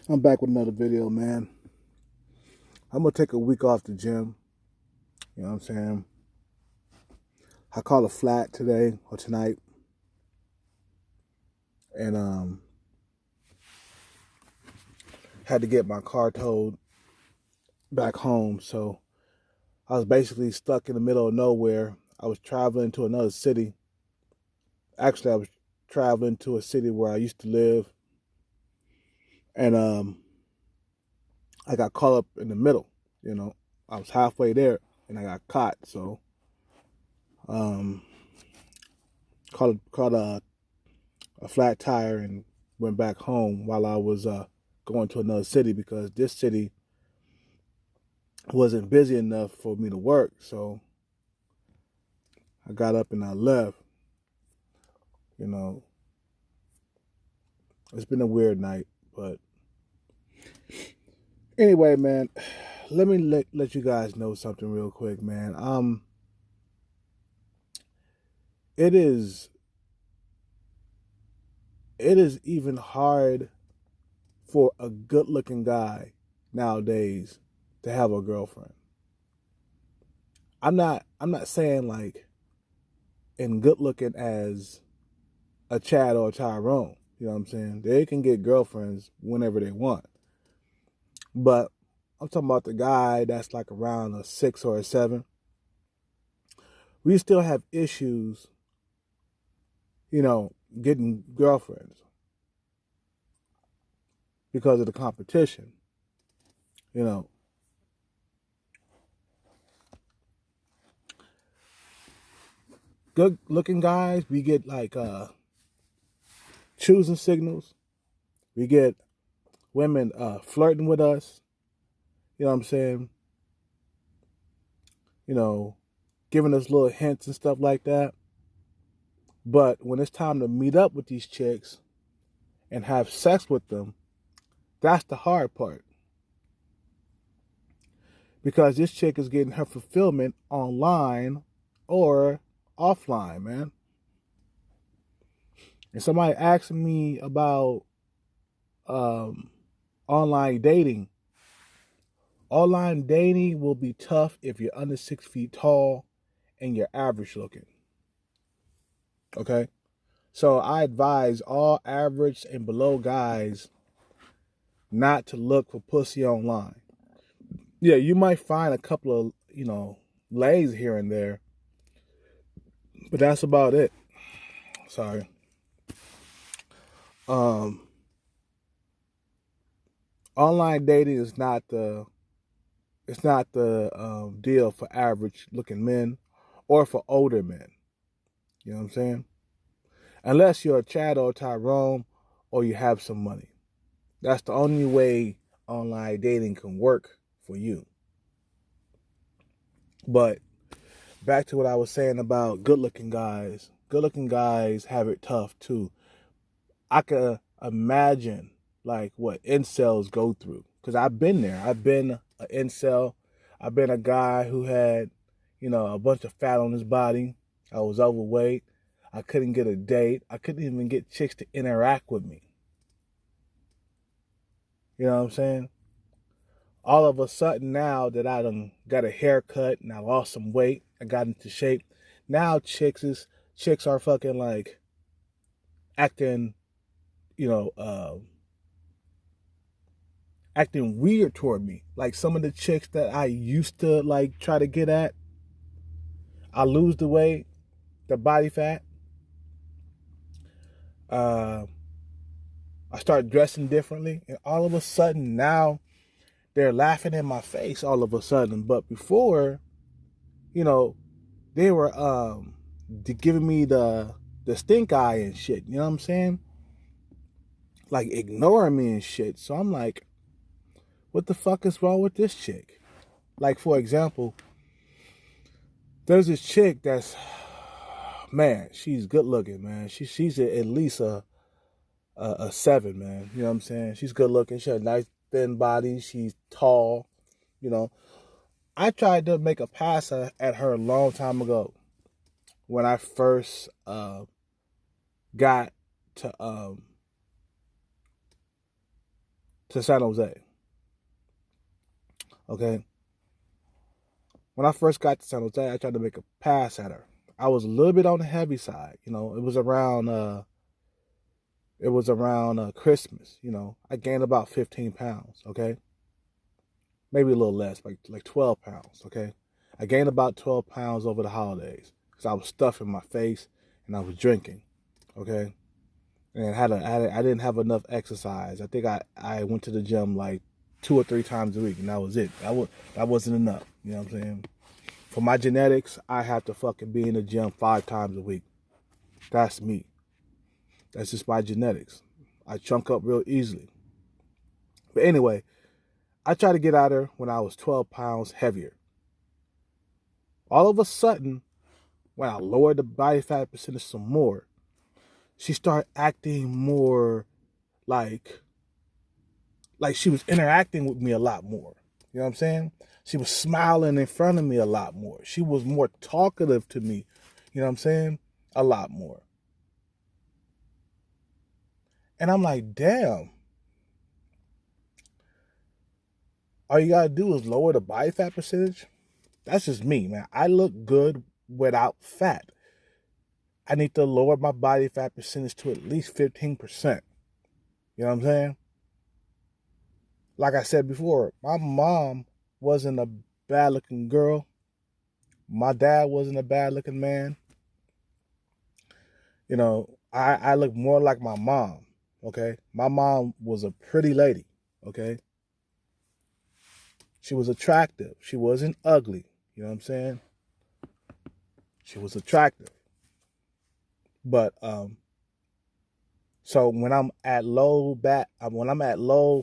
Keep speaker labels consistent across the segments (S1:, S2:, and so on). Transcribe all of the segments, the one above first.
S1: I'm back with another video, man. I'm gonna take a week off the gym. You know what I'm saying? I called a flat today or tonight, and had to get my car towed back home. So I was basically stuck in the middle of nowhere. I was traveling to another city. Actually, I was traveling to a city where I used to live, and I got caught up in the middle. You know, I was halfway there, and I got caught. So um, caught a flat tire and went back home while I was going to another city because this city wasn't busy enough for me to work. So I got up and I left. You know, it's been a weird night, but anyway, man, let me let you guys know something real quick, man. It is even hard for a good-looking guy nowadays to have a girlfriend. I'm not saying like in good looking as a Chad or a Tyrone. You know what I'm saying? They can get girlfriends whenever they want. But I'm talking about the guy that's like around a 6 or a 7. We still have issues, getting girlfriends because of the competition. You know, good looking guys, we get like choosing signals. We get women flirting with us. You know what I'm saying? You know, giving us little hints and stuff like that. But when it's time to meet up with these chicks and have sex with them, that's the hard part. Because this chick is getting her fulfillment online or offline, man. And somebody asked me about um, online dating. Online dating will be tough if you're under 6 feet tall and you're average looking. Okay? So I advise all average and below guys not to look for pussy online. Yeah, you might find a couple of, lays here and there, but that's about it. Sorry. Um, Online dating is not the deal for average looking men or for older men. You know what I'm saying? Unless you're a Chad or a Tyrone or you have some money. That's the only way online dating can work for you. But back to what I was saying about good looking guys. Good looking guys have it tough too. I could imagine like what incels go through because I've been there. I've been an incel. I've been a guy who had, a bunch of fat on his body. I was overweight. I couldn't get a date. I couldn't even get chicks to interact with me. You know what I'm saying? All of a sudden now that I done got a haircut and I lost some weight, I got into shape. Now chicks are fucking like acting, you know, acting weird toward me. Like some of the chicks that I used to like try to get at, I lose the weight, the body fat. Uh, I start dressing differently, and all of a sudden now they're laughing in my face. All of a sudden, but before, you know, they were giving me the stink eye and shit. You know what I'm saying? Like ignoring me and shit. So I'm like, what the fuck is wrong with this chick? Like for example, there's this chick that's, man, she's good looking, man. She's at least a 7, man. You know what I'm saying? She's good looking. She has a nice thin body. She's tall. You know, I tried to make a pass at her a long time ago when I first got to to San Jose. Okay. When I first got to San Jose, I tried to make a pass at her. I was a little bit on the heavy side. It was around Christmas. I gained about 15 pounds. Okay, maybe a little less, like 12 pounds. Okay, I gained about 12 pounds over the holidays because I was stuffing my face and I was drinking. Okay, and I didn't have enough exercise. I think I went to the gym like 2 or 3 times a week, and that was it. That wasn't enough. You know what I'm saying? For my genetics, I have to fucking be in the gym 5 times a week. That's me. That's just my genetics. I chunk up real easily. But anyway, I tried to get at her when I was 12 pounds heavier. All of a sudden, when I lowered the body fat percentage some more, she started acting more like she was interacting with me a lot more. You know what I'm saying? She was smiling in front of me a lot more. She was more talkative to me. You know what I'm saying? A lot more. And I'm like, damn. All you gotta do is lower the body fat percentage. That's just me, man. I look good without fat. I need to lower my body fat percentage to at least 15%. You know what I'm saying? Like I said before, my mom wasn't a bad looking girl. My dad wasn't a bad looking man. I look more like my mom. Okay. My mom was a pretty lady. Okay. She was attractive. She wasn't ugly. You know what I'm saying? She was attractive. But so when I'm at low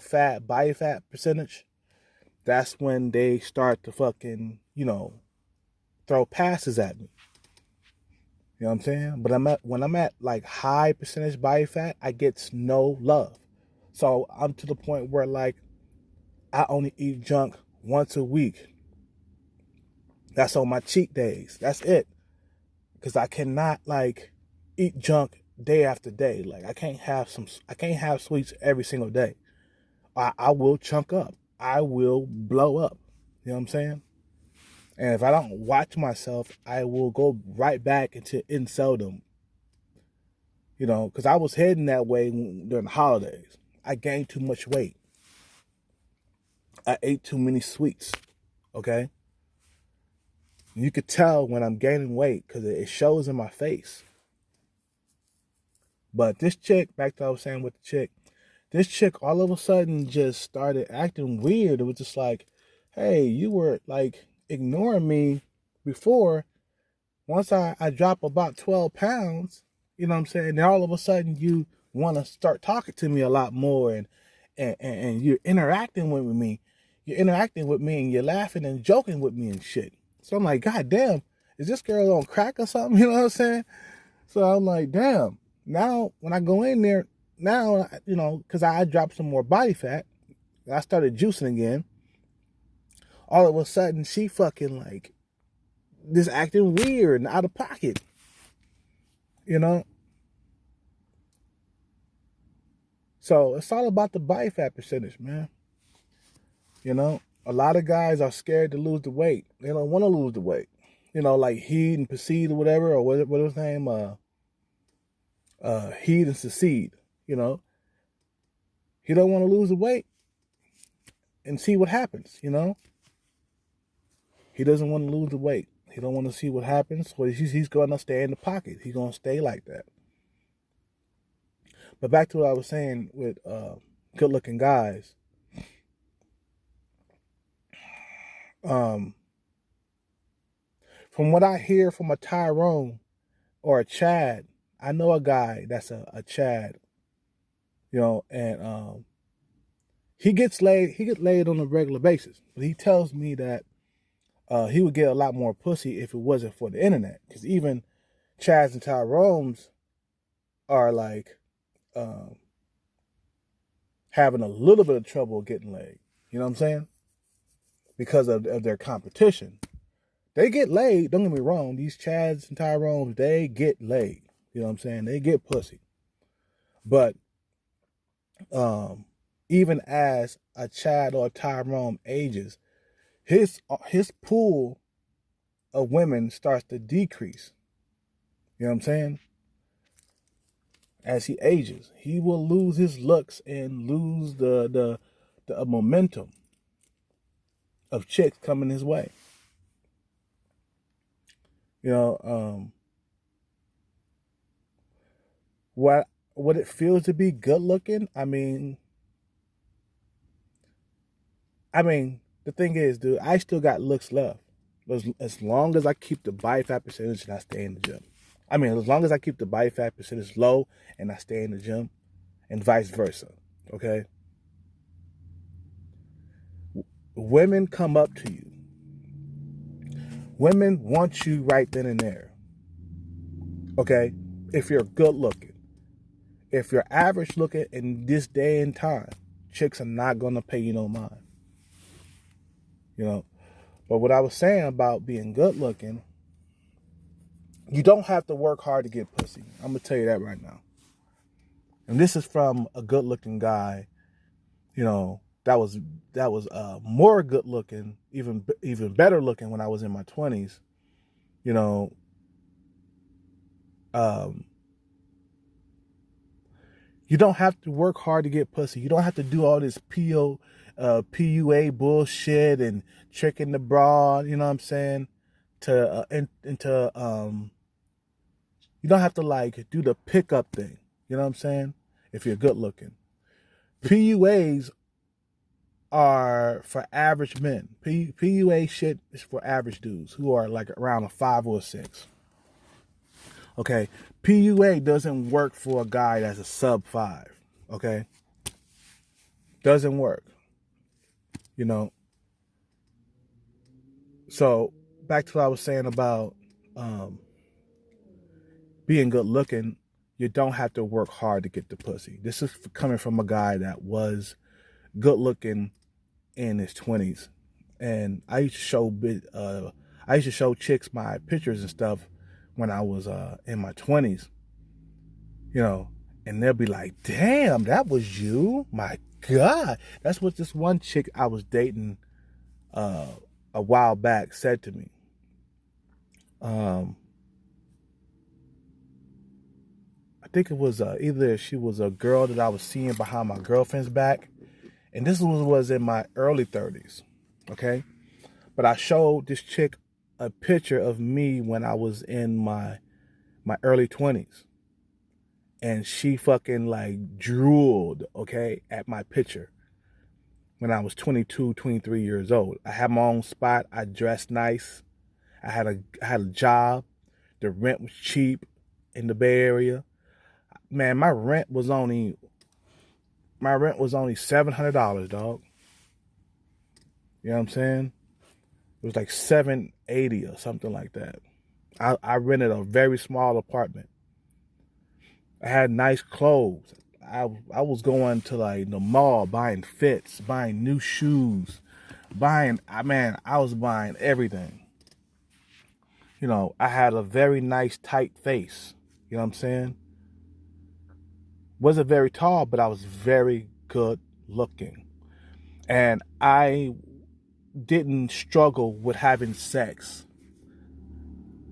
S1: fat body fat percentage, that's when they start to fucking, throw passes at me. You know what I'm saying? But when I'm at like high percentage body fat, I get no love. So I'm to the point where like I only eat junk once a week. That's on my cheat days. That's it. Because I cannot like eat junk day after day. Like I can't have sweets every single day. I will chunk up. I will blow up. You know what I'm saying? And if I don't watch myself, I will go right back into inceldom. Because I was heading that way during the holidays. I gained too much weight. I ate too many sweets. Okay? You could tell when I'm gaining weight because it shows in my face. But this chick, back to what I was saying with the chick, this chick all of a sudden just started acting weird. It was just like, hey, you were like ignoring me before. Once I drop about 12 pounds, you know what I'm saying? Then all of a sudden you want to start talking to me a lot more and you're interacting with me. You're interacting with me and you're laughing and joking with me and shit. So I'm like, God damn, is this girl on crack or something? You know what I'm saying? So I'm like, damn. Now, when I go in there, now, because I dropped some more body fat, I started juicing again. All of a sudden, she fucking like, just acting weird and out of pocket. So it's all about the body fat percentage, man. A lot of guys are scared to lose the weight. They don't want to lose the weight. Like Heed and Proceed or whatever, or what was his name? Heed and Succeed. He don't want to lose the weight and see what happens. He doesn't want to lose the weight. He don't want to see what happens. So he's going to stay in the pocket. He's going to stay like that. But back to what I was saying with good-looking guys. From what I hear from a Tyrone or a Chad, I know a guy that's a Chad, and he gets laid on a regular basis. But he tells me that he would get a lot more pussy if it wasn't for the internet. Because even Chads and Tyrones are like having a little bit of trouble getting laid. You know what I'm saying? Because of their competition. They get laid, don't get me wrong. These Chads and Tyrones, they get laid. You know what I'm saying? They get pussy. But even as a Chad or a Tyrone ages, his pool of women starts to decrease. You know what I'm saying? As he ages, he will lose his looks and lose the momentum of chicks coming his way. You know, what it feels to be good looking. I mean, the thing is, dude, I still got looks left. As long as I keep the body fat percentage and I stay in the gym. I mean, as long as I keep the body fat percentage low and I stay in the gym, and vice versa. Okay? Women come up to you. Women want you right then and there. Okay? If you're good looking. If you're average looking in this day and time, chicks are not going to pay you no mind. You know? But what I was saying about being good looking, you don't have to work hard to get pussy. I'm going to tell you that right now. And this is from a good looking guy, you know, that was more good looking, even better looking when I was in my 20s. You know, you don't have to work hard to get pussy. You don't have to do all this PUA bullshit and tricking the broad, you know what I'm saying? You don't have to like do the pickup thing, you know what I'm saying? If you're good looking. PUAs are for average men. PUA shit is for average dudes who are like around a 5 or a 6. Okay, PUA doesn't work for a guy that's a sub 5. Okay, doesn't work. You know. So back to what I was saying about being good looking. You don't have to work hard to get the pussy. This is coming from a guy that was good looking in his 20s, and I used to show chicks my pictures and stuff when I was in my 20s, you know, and they'll be like, damn, that was you? My God. That's what this one chick I was dating a while back said to me. I think it was either she was a girl that I was seeing behind my girlfriend's back, and this was in my early 30s, okay? But I showed this chick a picture of me when I was in my early 20s. And she fucking like drooled, okay, at my picture when I was 22, 23 years old. I had my own spot. I dressed nice. I had a job. The rent was cheap in the Bay Area. Man, my rent was only $700, dog. You know what I'm saying? It was like $780 or something like that. I rented a very small apartment. I had nice clothes. I was going to like the mall, buying fits, buying new shoes, I was buying everything. You know, I had a very nice tight face. You know what I'm saying? Wasn't very tall, but I was very good looking. And I didn't struggle with having sex.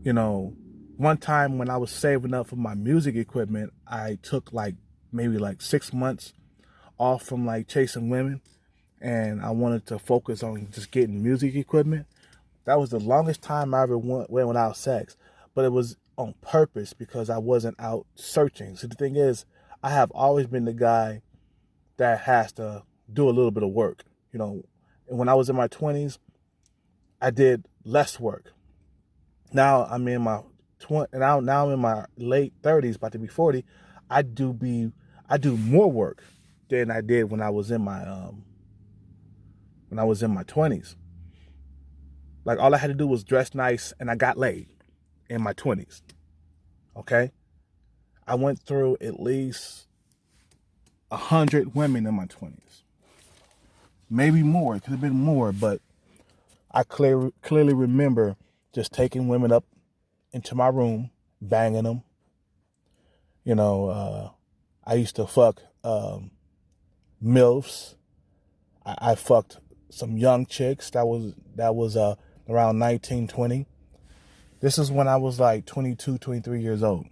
S1: You know, one time when I was saving up for my music equipment, I took maybe 6 months off from like chasing women, and I wanted to focus on just getting music equipment. That was the longest time I ever went without sex, but it was on purpose because I wasn't out searching. So the thing is, I have always been the guy that has to do a little bit of work, you know. And when I was in my 20s, I did less work. Now I'm in my now I'm in my late 30s, about to be 40. I do more work than I did when I was in my 20s. Like, all I had to do was dress nice, and I got laid in my 20s. Okay? I went through at least 100 women in my 20s. Maybe more. It could have been more, but I clearly remember just taking women up into my room, banging them. You know, I used to fuck MILFs. I fucked some young chicks that was around 19, 20. This is when I was like 22, 23 years old.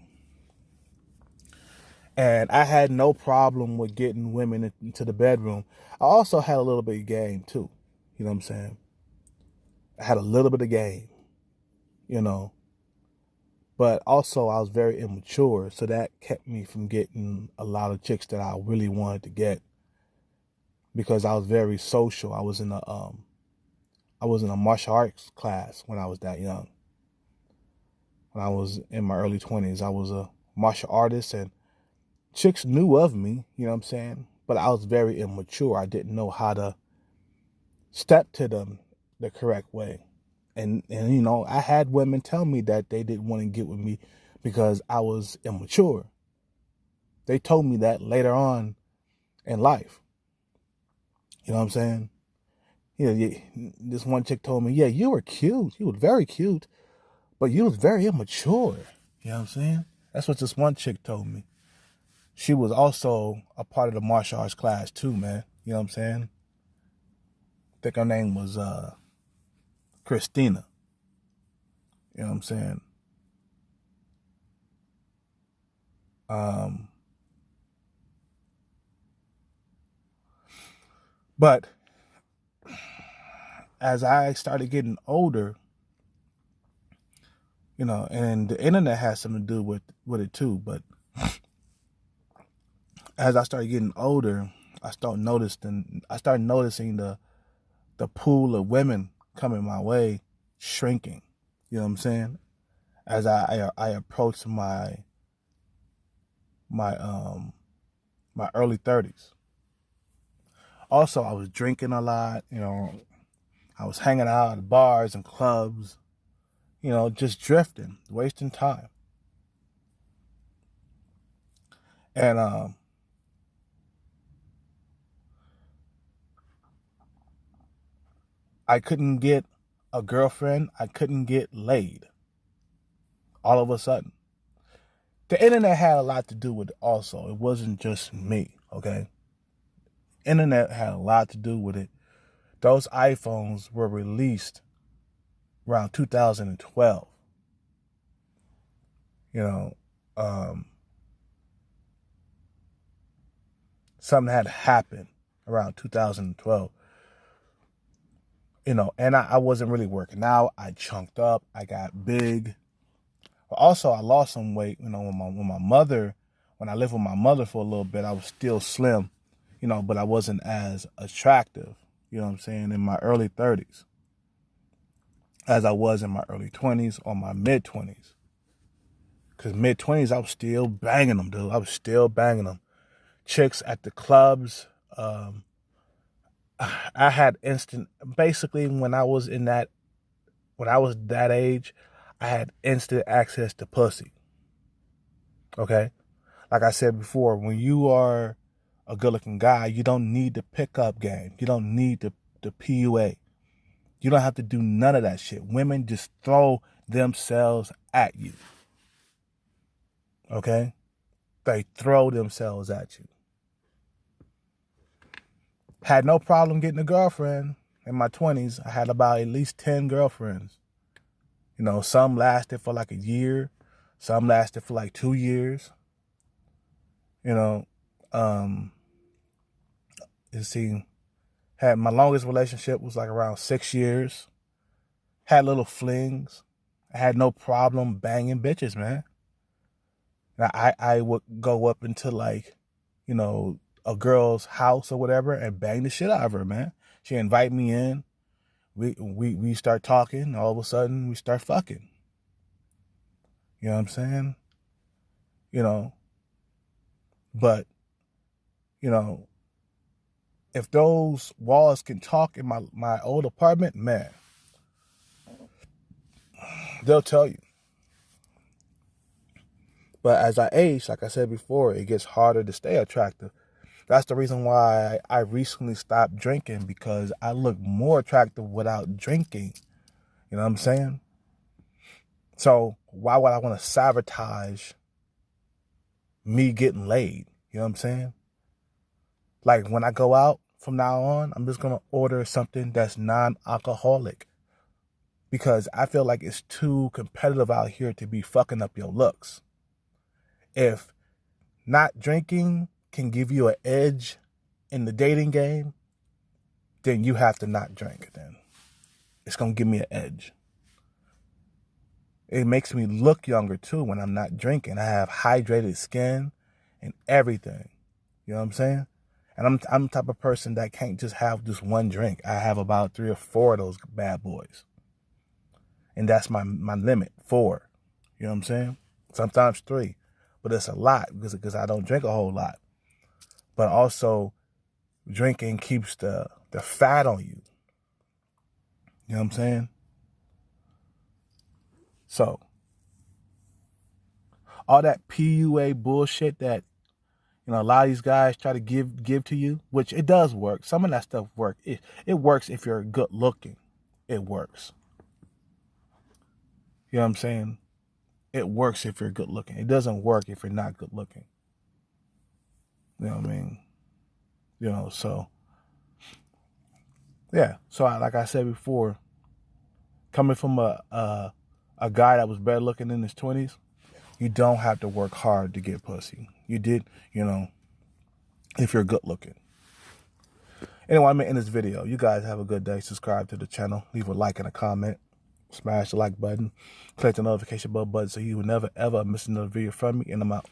S1: And I had no problem with getting women into the bedroom. I also had a little bit of game too. You know what I'm saying? I had a little bit of game, you know. But also I was very immature, so that kept me from getting a lot of chicks that I really wanted to get, because I was very social. I was in a martial arts class when I was that young. When I was in my early 20s, I was a martial artist, and chicks knew of me, you know what I'm saying? But I was very immature. I didn't know how to step to them the correct way. And you know, I had women tell me that they didn't want to get with me because I was immature. They told me that later on in life. You know what I'm saying? You know, this one chick told me, yeah, you were cute. You were very cute, but you was very immature. You know what I'm saying? That's what this one chick told me. She was also a part of the martial arts class too, man. You know what I'm saying? I think her name was Christina. You know what I'm saying? But as I started getting older, you know, and the internet has something to do with it too, but as I started getting older, I started noticing the pool of women coming my way shrinking. You know what I'm saying? As I approached my early 30s. Also, I was drinking a lot, you know. I was hanging out at bars and clubs, you know, just drifting, wasting time. And I couldn't get a girlfriend. I couldn't get laid. All of a sudden. The internet had a lot to do with it also. It wasn't just me, okay? Internet had a lot to do with it. Those iPhones were released around 2012. You know, something had happened around 2012. You know, and I wasn't really working out. I chunked up. I got big. But also, I lost some weight. You know, when I lived with my mother for a little bit, I was still slim, you know, but I wasn't as attractive, you know what I'm saying, in my early 30s as I was in my early 20s or my mid 20s. Because mid 20s, I was still banging them, dude. I was still banging them. Chicks at the clubs. I had basically when I was that age, I had instant access to pussy. Okay? Like I said before, when you are a good looking guy, you don't need the pickup game. You don't need the PUA. You don't have to do none of that shit. Women just throw themselves at you. Okay? They throw themselves at you. Had no problem getting a girlfriend in my 20s. I had about at least 10 girlfriends. You know, some lasted for like a year. Some lasted for like 2 years. You know, you see, had my longest relationship was like around 6 years. Had little flings. I had no problem banging bitches, man. Now, I would go up into like, you know, a girl's house or whatever and bang the shit out of her, man. She invite me in. We start talking. All of a sudden, we start fucking. You know what I'm saying? You know, but, you know, if those walls can talk in my old apartment, man, they'll tell you. But as I age, like I said before, it gets harder to stay attractive. That's the reason why I recently stopped drinking, because I look more attractive without drinking. You know what I'm saying? So why would I want to sabotage me getting laid? You know what I'm saying? Like when I go out from now on, I'm just going to order something that's non-alcoholic. Because I feel like it's too competitive out here to be fucking up your looks. If not drinking can give you an edge in the dating game, then you have to not drink then. It's going to give me an edge. It makes me look younger too when I'm not drinking. I have hydrated skin and everything. You know what I'm saying? And I'm the type of person that can't just have just one drink. I have about 3 or 4 of those bad boys. And that's my limit, 4. You know what I'm saying? Sometimes 3. But it's a lot because I don't drink a whole lot. But also, drinking keeps the fat on you. You know what I'm saying? So, all that PUA bullshit that, you know, a lot of these guys try to give to you, which it does work. Some of that stuff works. It works if you're good looking. It works. You know what I'm saying? It works if you're good looking. It doesn't work if you're not good looking. You know what I mean? You know, so, yeah. So, like I said before, coming from a guy that was better looking in his 20s, you don't have to work hard to get pussy. You did, you know, if you're good looking. Anyway, I'm in this video. You guys have a good day. Subscribe to the channel. Leave a like and a comment. Smash the like button. Click the notification bell button so you will never, ever miss another video from me. And I'm out.